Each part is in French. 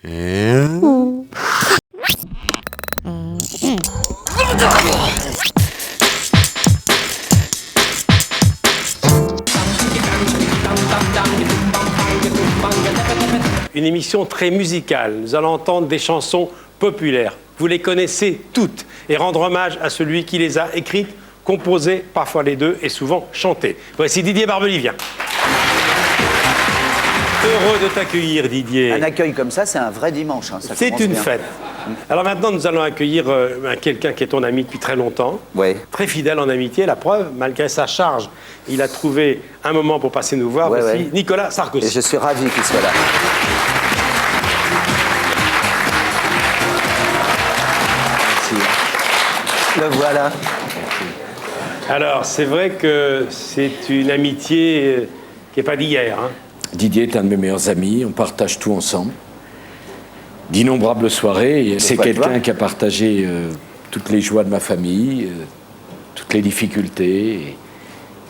Une émission très musicale. Nous allons entendre des chansons populaires. Vous les connaissez toutes et rendre hommage à celui qui les a écrites, composées, parfois les deux et souvent chantées. Voici Didier Barbelivien. Heureux de t'accueillir, Didier. Un accueil comme ça, c'est un vrai dimanche. Hein, c'est une fête. Alors maintenant, nous allons accueillir quelqu'un qui est ton ami depuis très longtemps. Ouais. Très fidèle en amitié. La preuve, malgré sa charge, il a trouvé un moment pour passer nous voir. Voici Nicolas Sarkozy. Et je suis ravi qu'il soit là. Merci. Le voilà. Alors, c'est vrai que c'est une amitié qui n'est pas d'hier. Hein. Didier est un de mes meilleurs amis, on partage tout ensemble. D'innombrables soirées, c'est quelqu'un qui a partagé toutes les joies de ma famille, toutes les difficultés,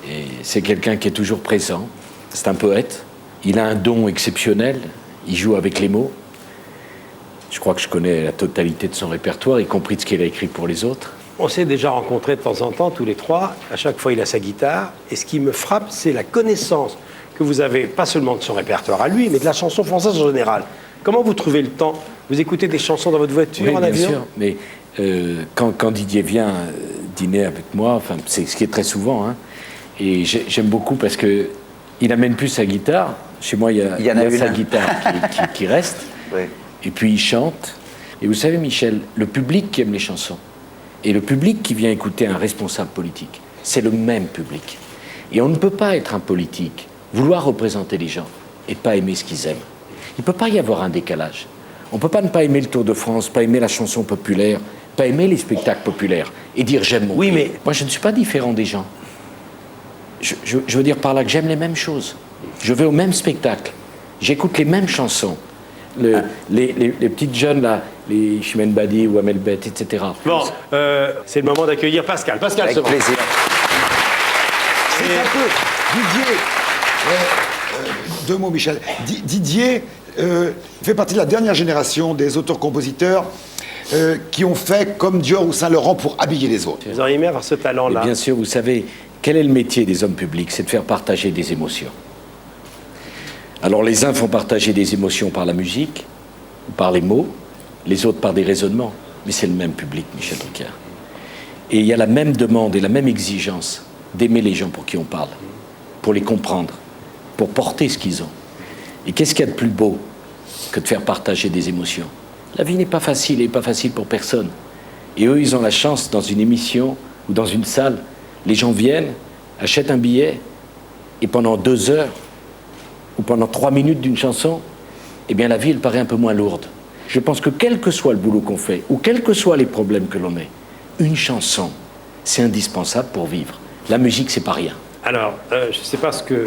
et c'est quelqu'un qui est toujours présent. C'est un poète, il a un don exceptionnel, il joue avec les mots. Je crois que je connais la totalité de son répertoire, y compris de ce qu'il a écrit pour les autres. On s'est déjà rencontrés de temps en temps, tous les trois. À chaque fois, il a sa guitare. Et ce qui me frappe, c'est la connaissance que vous avez, pas seulement de son répertoire à lui, mais de la chanson française en général. Comment vous trouvez le temps? Vous écoutez des chansons dans votre voiture, en avion? Bien sûr, mais quand Didier vient dîner avec moi, enfin, c'est ce qui est très souvent, hein, et j'aime beaucoup parce qu'il n'amène plus sa guitare. Chez moi, il y a sa guitare qui reste, et puis il chante. Et vous savez, Michel, le public qui aime les chansons, et le public qui vient écouter un responsable politique, c'est le même public. Et on ne peut pas être un politique, vouloir représenter les gens et pas aimer ce qu'ils aiment. Il ne peut pas y avoir un décalage. On ne peut pas ne pas aimer le Tour de France, pas aimer la chanson populaire, pas aimer les spectacles populaires et dire j'aime mon pays. Mais moi, je ne suis pas différent des gens. Je veux dire par là que j'aime les mêmes choses. Je vais au même spectacle. J'écoute les mêmes chansons. Les petites jeunes, là, les Chimène Badi ou Amel Bent, etc. Bon, c'est le moment d'accueillir Pascal. Pascal, avec plaisir. C'est un peu Didier. Deux mots, Michel. Didier fait partie de la dernière génération des auteurs-compositeurs qui ont fait comme Dior ou Saint-Laurent pour habiller les autres. Vous auriez aimé avoir ce talent-là. Bien sûr, vous savez, quel est le métier des hommes publics? C'est de faire partager des émotions. Alors les uns font partager des émotions par la musique, ou par les mots, les autres par des raisonnements. Mais c'est le même public, Michel Drucker. Et il y a la même demande et la même exigence d'aimer les gens pour qui on parle, pour les comprendre, pour porter ce qu'ils ont. Et qu'est-ce qu'il y a de plus beau que de faire partager des émotions? La vie n'est pas facile et pas facile pour personne. Et eux, ils ont la chance, dans une émission ou dans une salle, les gens viennent, achètent un billet, et pendant 2 heures, ou pendant 3 minutes d'une chanson, eh bien la vie, elle paraît un peu moins lourde. Je pense que quel que soit le boulot qu'on fait, ou quels que soient les problèmes que l'on ait, une chanson, c'est indispensable pour vivre. La musique, c'est pas rien. Alors, je ne sais pas ce que